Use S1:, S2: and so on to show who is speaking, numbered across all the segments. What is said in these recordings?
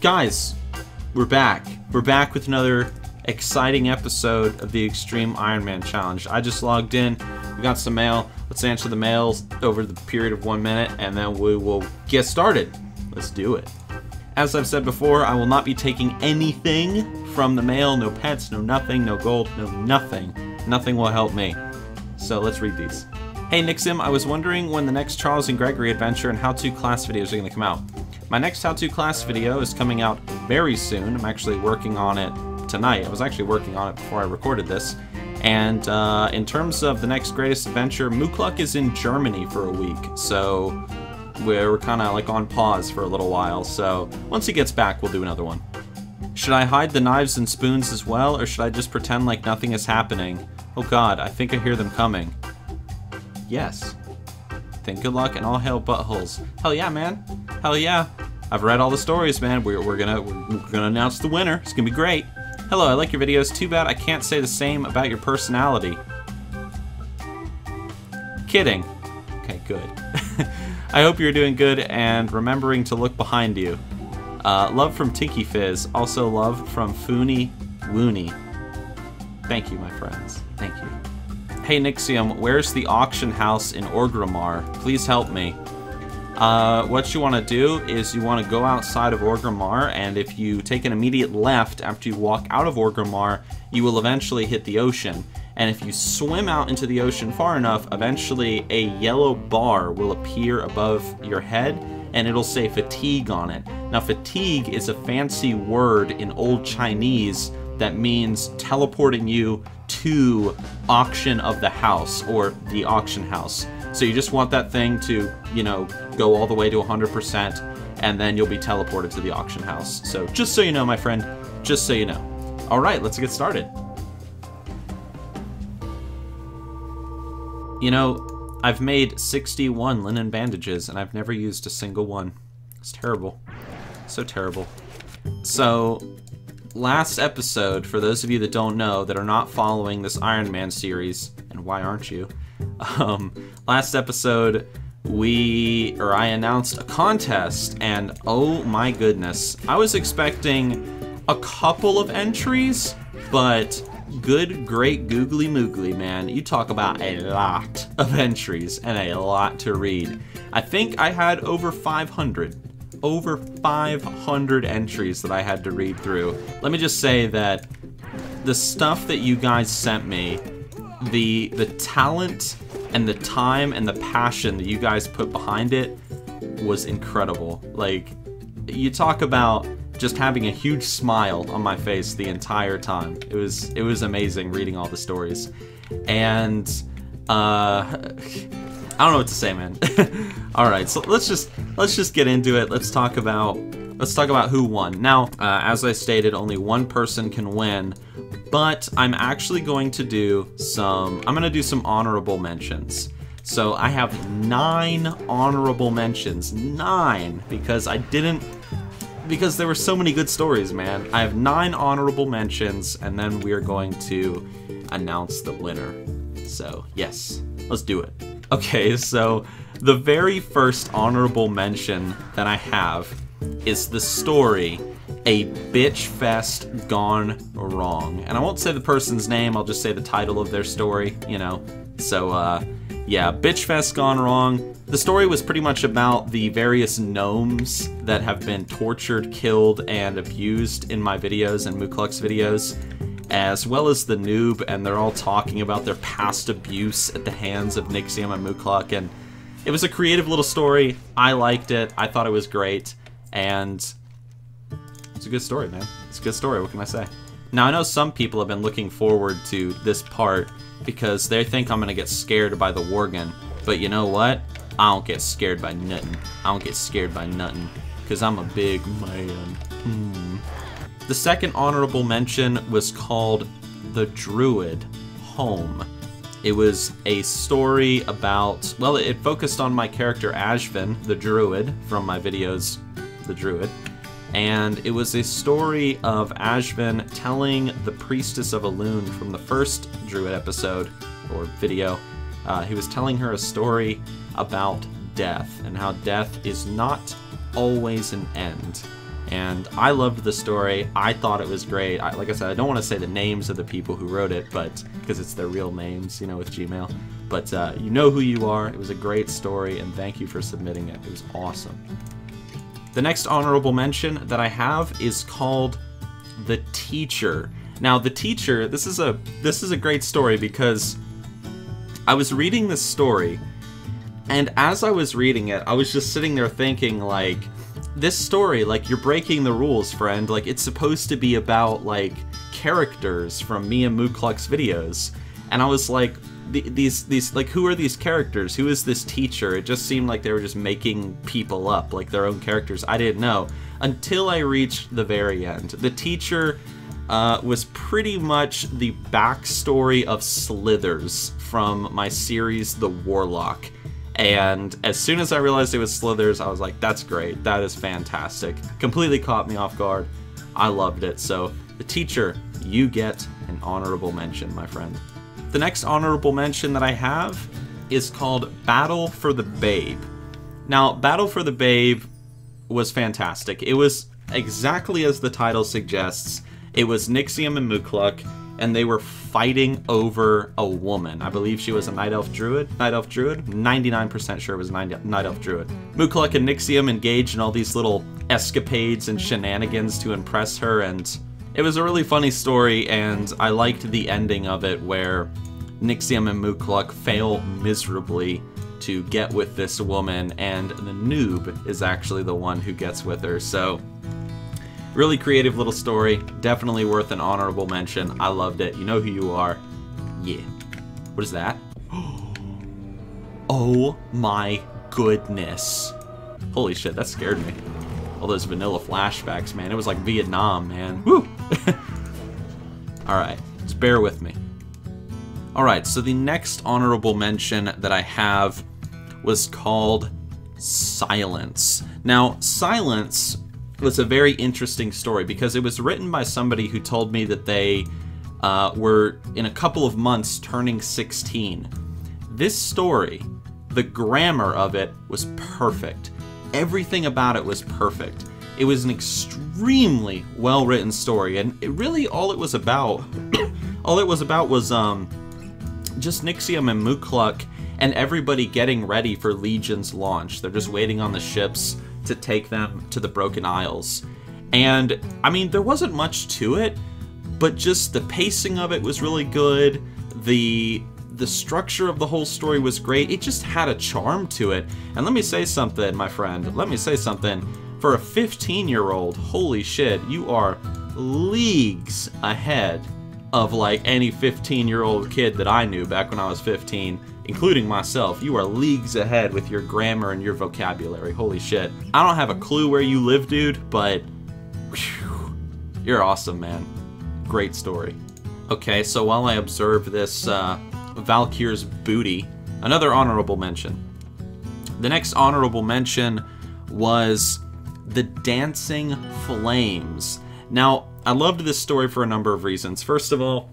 S1: Guys, we're back. We're back with another exciting episode of the Extreme Ironman Challenge. I just logged in. We got some mail. Let's answer the mails over the period of 1 minute, and then we will get started. Let's do it. As I've said before, I will not be taking anything from the mail. No pets, no nothing, no gold, no nothing. Nothing will help me. So let's read these. Hey Nixxiom, I was wondering when the next Charles and Gregory adventure and how-to class videos are going to come out. My next how-to class video is coming out very soon. I'm actually working on it tonight. I was actually working on it before I recorded this. And in terms of the next greatest adventure, Mukluk is in Germany for a week. So we're kind of like on pause for a little while. So once he gets back, we'll do another one. Should I hide the knives and spoons as well, or should I just pretend like nothing is happening? Oh god, I think I hear them coming. Yes. Then good luck and all hail buttholes. Hell yeah, man. Hell yeah. I've read all the stories, man. We're gonna announce the winner. It's gonna be great. Hello, I like your videos. Too bad I can't say the same about your personality. Kidding. Okay, good. I hope you're doing good and remembering to look behind you. Love from Tinky Fizz. Also love from Foony Woony. Thank you, my friends. Thank you. Hey Nixxiom, where's the auction house in Orgrimmar? Please help me. What you want to do is you want to go outside of Orgrimmar, and if you take an immediate left after you walk out of Orgrimmar, you will eventually hit the ocean. And if you swim out into the ocean far enough, eventually a yellow bar will appear above your head, and it'll say fatigue on it. Now fatigue is a fancy word in Old Chinese that means teleporting you to auction of the house, or the auction house. So you just want that thing to, you know, go all the way to 100%, and then you'll be teleported to the auction house. So just so you know, my friend, just so you know. All right, let's get started. You know, I've made 61 linen bandages, and I've never used a single one. It's terrible. So terrible. So last episode, for those of you that don't know, that are not following this Ironman series, and why aren't you? Last episode, I announced a contest, and oh my goodness, I was expecting a couple of entries, but good, great googly moogly, man, you talk about a lot of entries and a lot to read. I think I had over 500 entries that I had to read through. Let me just say that the stuff that you guys sent me, the talent and the time and the passion that you guys put behind it was incredible. Like, you talk about just having a huge smile on my face the entire time. It was amazing reading all the stories. And I don't know what to say, man. All right, so let's just get into it. Let's talk about who won. Now, as I stated, only one person can win, but I'm actually going to do some honorable mentions. So I have 9 honorable mentions, 9, because there were so many good stories, man. I have 9 honorable mentions, and then we are going to announce the winner. So yes, let's do it. Okay, so the very first honorable mention that I have is the story, A Bitch Fest Gone Wrong. And I won't say the person's name, I'll just say the title of their story, you know. So, yeah, Bitch Fest Gone Wrong. The story was pretty much about the various gnomes that have been tortured, killed, and abused in my videos and Mukluk's videos, as well as the noob, and they're all talking about their past abuse at the hands of Nixxiom and Mukluk, and it was a creative little story. I liked it. I thought it was great, and it's a good story, man. It's a good story, what can I say? Now, I know some people have been looking forward to this part because they think I'm gonna get scared by the Worgen, but you know what? I don't get scared by nothing. I don't get scared by nothing, because I'm a big man. The second honorable mention was called The Druid Home. It was a story about, well, it focused on my character Ashvin, the Druid, from my videos, The Druid. And it was a story of Ashvin telling the Priestess of Elune from the first Druid episode, or video. He was telling her a story about death, and how death is not always an end. And I loved the story. I thought it was great. Like I said, I don't want to say the names of the people who wrote it, but because it's their real names, you know, with Gmail. But you know who you are. It was a great story, and thank you for submitting it. It was awesome. The next honorable mention that I have is called The Teacher. Now, The Teacher, this is a great story because I was reading this story, and as I was reading it, I was just sitting there thinking, like, this story, like, you're breaking the rules, friend. Like, it's supposed to be about, like, characters from me and Mookluck's videos. And I was like, these like, who are these characters? Who is this teacher? It just seemed like they were just making people up, like their own characters. I didn't know until I reached the very end. The teacher was pretty much the backstory of Slithers from my series The Warlock. And as soon as I realized it was Slithers, I was like, that's great. That is fantastic. Completely caught me off guard. I loved it. So, The Teacher, you get an honorable mention, my friend. The next honorable mention that I have is called Battle for the Babe. Now, Battle for the Babe was fantastic. It was exactly as the title suggests. It was Nixxiom and Mookluck, and they were fighting over a woman. I believe she was a Night Elf Druid. 99% sure it was a Night Elf Druid. Mookluck and Nixxiom engaged in all these little escapades and shenanigans to impress her, and it was a really funny story, and I liked the ending of it where Nixxiom and Mookluck fail miserably to get with this woman, and the noob is actually the one who gets with her. So, really creative little story. Definitely worth an honorable mention. I loved it. You know who you are. Yeah. What is that? Oh my goodness. Holy shit, that scared me. All those vanilla flashbacks, man. It was like Vietnam, man. Woo! Alright, just bear with me. Alright, so the next honorable mention that I have was called Silence. Now, Silence was a very interesting story because it was written by somebody who told me that they were in a couple of months turning 16. This story, the grammar of it was perfect. Everything about it was perfect. It was an extremely well-written story, and it really all it was about was just Nixxiom and Mookluck and everybody getting ready for Legion's launch. They're just waiting on the ships to take them to the Broken Isles. And, I mean, there wasn't much to it, but just the pacing of it was really good. The structure of the whole story was great. It just had a charm to it. And let me say something, my friend. Let me say something. For a 15-year-old, holy shit, you are leagues ahead of, like, any 15-year-old kid that I knew back when I was 15, including myself. You are leagues ahead with your grammar and your vocabulary. Holy shit. I don't have a clue where you live, dude, but whew, you're awesome, man. Great story. Okay, so while I observe this Valkyr's booty, another honorable mention. The next honorable mention was The Dancing Flames. Now, I loved this story for a number of reasons. First of all,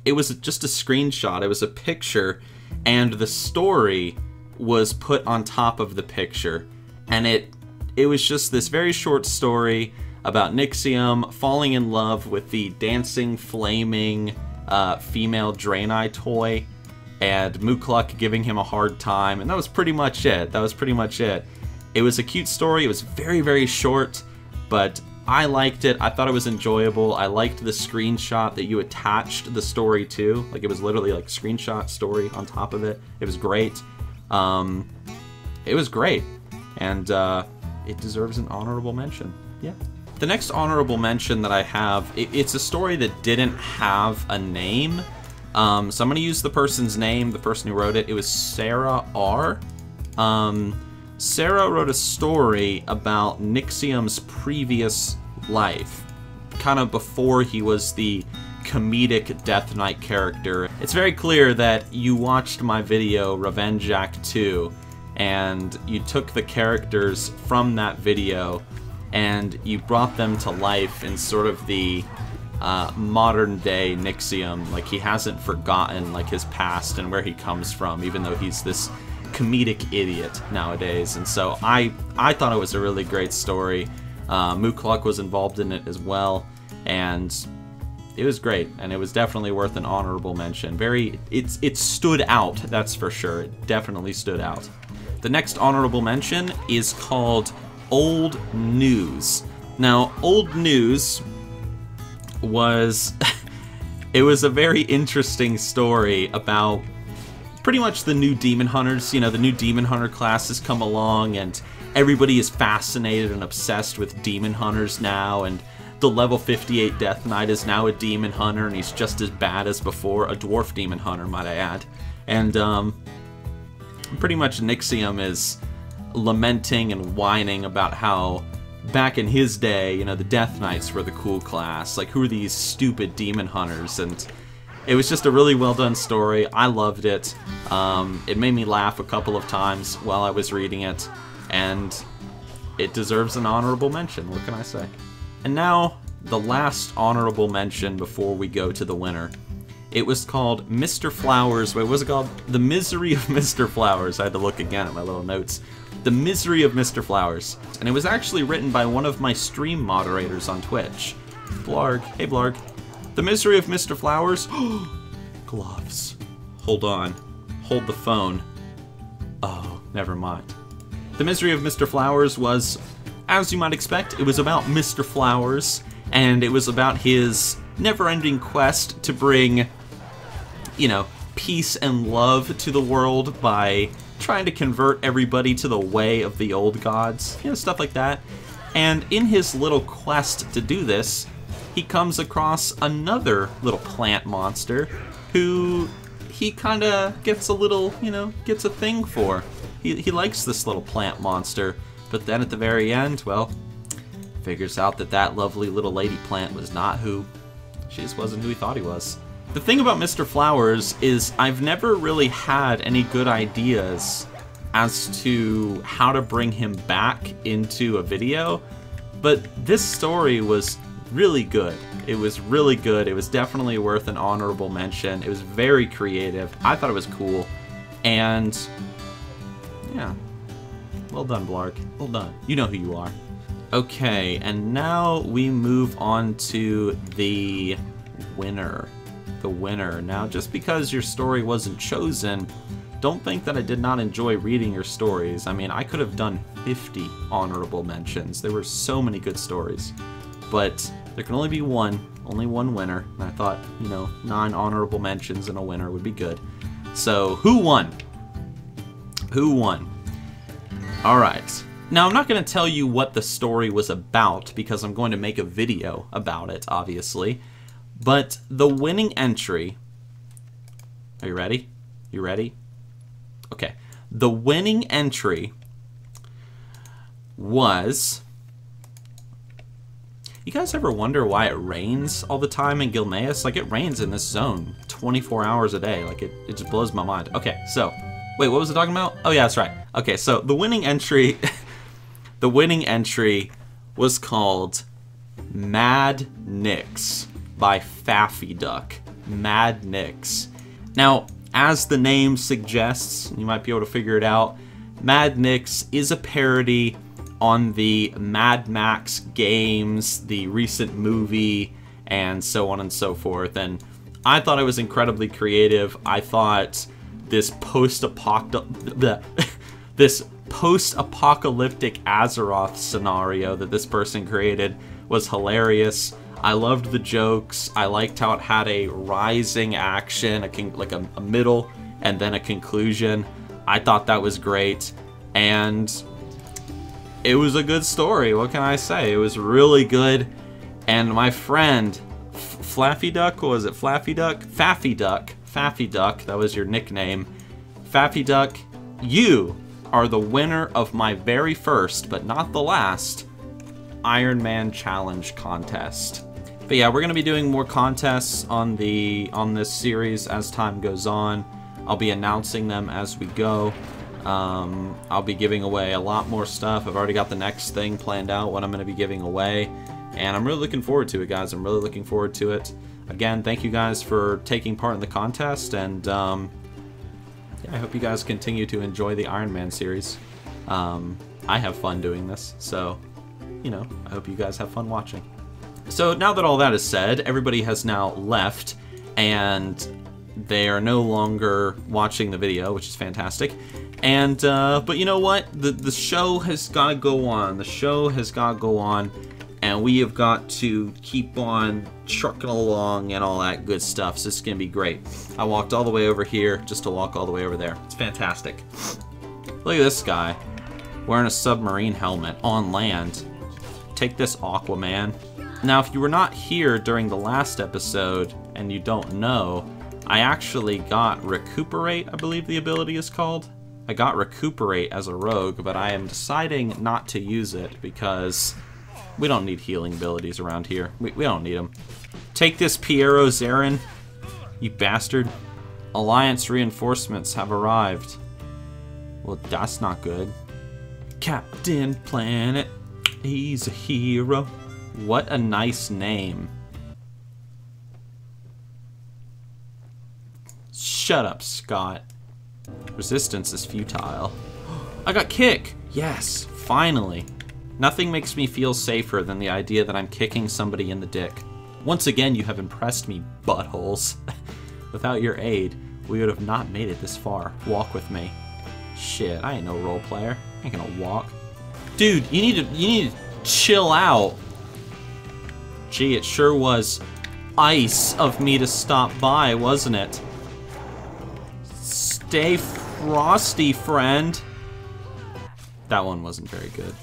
S1: it was just a screenshot. It was a picture, and the story was put on top of the picture. And it was just this very short story about Nixxiom falling in love with the dancing, flaming female Draenei toy, and Mookluck giving him a hard time, and that was pretty much it. It was a cute story. It was very, very short, but I liked it. I thought it was enjoyable. I liked the screenshot that you attached the story to. Like, it was literally like screenshot story on top of it. It was great. It was great. And it deserves an honorable mention. Yeah. The next honorable mention that I have, it's a story that didn't have a name. So I'm going to use the person's name, the person who wrote it. It was Sarah R. Sarah wrote a story about Nixxiom's previous life, kind of before he was the comedic Death Knight character. It's very clear that you watched my video, Revenge Act 2, and you took the characters from that video and you brought them to life in sort of the modern day Nixxiom. Like, he hasn't forgotten, like, his past and where he comes from, even though he's this comedic idiot nowadays. And so I thought it was a really great story. Mukluk was involved in it as well, and it was great, and it was definitely worth an honorable mention. It stood out, that's for sure. It definitely stood out. The next honorable mention is called Old News. Now, Old News was... it was a very interesting story about pretty much the new Demon Hunters. You know, the new Demon Hunter class has come along, and everybody is fascinated and obsessed with Demon Hunters now, and the level 58 Death Knight is now a Demon Hunter, and he's just as bad as before, a Dwarf Demon Hunter, might I add. And, pretty much Nixxiom is lamenting and whining about how back in his day, you know, the Death Knights were the cool class. Like, who are these stupid Demon Hunters? And it was just a really well done story. I loved it. It made me laugh a couple of times while I was reading it, and it deserves an honorable mention. What can I say? And now, the last honorable mention before we go to the winner. It was called Mr. Flowers. Wait, what was it called? The Misery of Mr. Flowers. I had to look again at my little notes. The Misery of Mr. Flowers. And it was actually written by one of my stream moderators on Twitch. Blarg. Hey, Blarg. The Misery of Mr. Flowers. Gloves. Hold on. Hold the phone. Oh, never mind. The Misery of Mr. Flowers was, as you might expect, it was about Mr. Flowers, and it was about his never-ending quest to bring, you know, peace and love to the world by trying to convert everybody to the way of the old gods, you know, stuff like that. And in his little quest to do this, he comes across another little plant monster who he kind of gets a little, you know, gets a thing for. He likes this little plant monster, but then at the very end, well, figures out that that lovely little lady plant was not who, she just wasn't who he thought he was. The thing about Mr. Flowers is I've never really had any good ideas as to how to bring him back into a video, but this story was really good. It was really good. It was definitely worth an honorable mention. It was very creative. I thought it was cool, and yeah, well done, Blarg. Well done. You know who you are. Okay, and now we move on to the winner. The winner. Now, just because your story wasn't chosen, don't think that I did not enjoy reading your stories. I mean, I could have done 50 honorable mentions. There were so many good stories. But there can only be only one winner. And I thought, you know, 9 honorable mentions and a winner would be good. So, who won? Who won? Alright. Now, I'm not going to tell you what the story was about, because I'm going to make a video about it, obviously. But the winning entry... Are you ready? You ready? Okay. The winning entry was... You guys ever wonder why it rains all the time in Gilneas? Like, it rains in this zone 24 hours a day. Like, it just blows my mind. Okay, so... Wait, what was I talking about? Oh, yeah, that's right. Okay, so the winning entry... the winning entry was called Mad Nix by Faffy Duck. Mad Nix. Now, as the name suggests, you might be able to figure it out, Mad Nix is a parody on the Mad Max games, the recent movie, and so on and so forth. And I thought it was incredibly creative. I thought this post-apocalyptic Azeroth scenario that this person created was hilarious. I loved the jokes. I liked how it had a rising action, like a middle, and then a conclusion. I thought that was great, and it was a good story. What can I say? It was really good, and my friend, Flaffy Duck, what was it? Flaffy Duck? Faffy Duck. Faffy Duck, that was your nickname. Faffy Duck, you are the winner of my very first, but not the last, Ironman Challenge contest. But yeah, we're going to be doing more contests on this series as time goes on. I'll be announcing them as we go. I'll be giving away a lot more stuff. I've already got the next thing planned out, what I'm going to be giving away. And I'm really looking forward to it, guys. I'm really looking forward to it. Again, thank you guys for taking part in the contest, and yeah, I hope you guys continue to enjoy the Iron Man series. I have fun doing this, so you know, I hope you guys have fun watching. So now that all that is said, everybody has now left, and they are no longer watching the video, which is fantastic. And, but you know what? The show has got to go on. The show has got to go on, and we have got to keep on trucking along and all that good stuff. So it's going to be great. I walked all the way over here just to walk all the way over there. It's fantastic. Look at this guy wearing a submarine helmet on land. Take this, Aquaman. Now, if you were not here during the last episode and you don't know, I actually got Recuperate, I believe the ability is called. I got Recuperate as a rogue, but I am deciding not to use it because we don't need healing abilities around here. We don't need them. Take this, Piero Zarin, you bastard. Alliance reinforcements have arrived. Well, that's not good. Captain Planet, he's a hero. What a nice name. Shut up, Scott. Resistance is futile. I got kick! Yes, finally. Nothing makes me feel safer than the idea that I'm kicking somebody in the dick. Once again, you have impressed me, buttholes. Without your aid, we would have not made it this far. Walk with me. Shit, I ain't no role player. I ain't gonna walk. Dude, you need to chill out. Gee, it sure was ice of me to stop by, wasn't it? Stay frosty, friend. That one wasn't very good.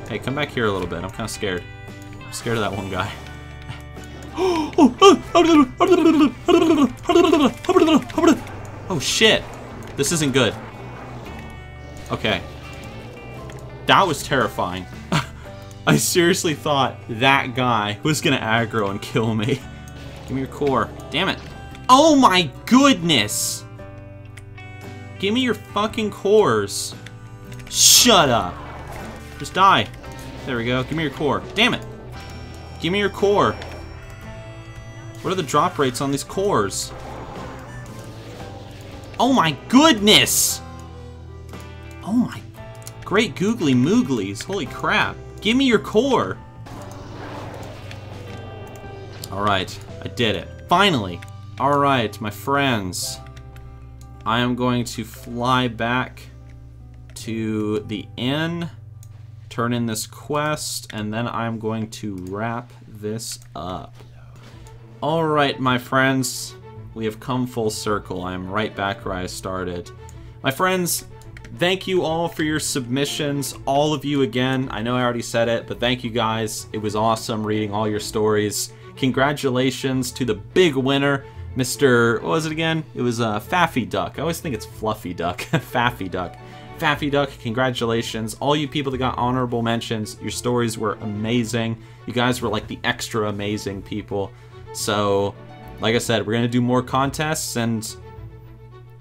S1: Hey, come back here a little bit. I'm kind of scared. I'm scared of that one guy. Oh, shit. This isn't good. Okay. That was terrifying. I seriously thought that guy was gonna aggro and kill me. Give me your core. Damn it. Oh my goodness! Give me your fucking cores. Shut up. Just die. There we go. Give me your core. Damn it. Give me your core. What are the drop rates on these cores? Oh my goodness! Oh my great googly mooglies. Holy crap. Give me your core. Alright, I did it. Finally. Alright, my friends. I am going to fly back to the inn, turn in this quest, and then I'm going to wrap this up. Alright, my friends. We have come full circle. I am right back where I started. My friends, thank you all for your submissions, all of you again. I know I already said it, but thank you guys. It was awesome reading all your stories. Congratulations to the big winner, Mr. What was it again? It was Faffy Duck. I always think it's Fluffy Duck. Faffy Duck. Faffy Duck, congratulations. All you people that got honorable mentions, your stories were amazing. You guys were like the extra amazing people. So, like I said, we're going to do more contests, and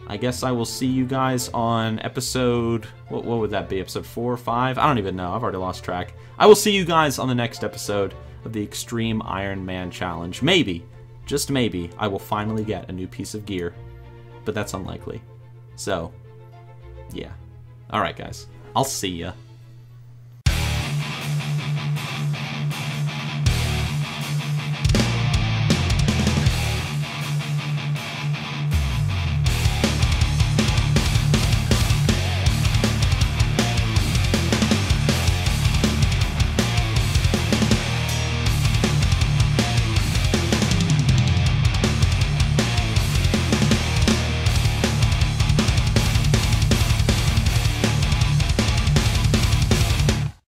S1: I guess I will see you guys on episode... What would that be? Episode 4 or 5? I don't even know. I've already lost track. I will see you guys on the next episode of the Extreme Iron Man Challenge. Maybe, just maybe, I will finally get a new piece of gear. But that's unlikely. So, yeah. Alright, guys. I'll see ya.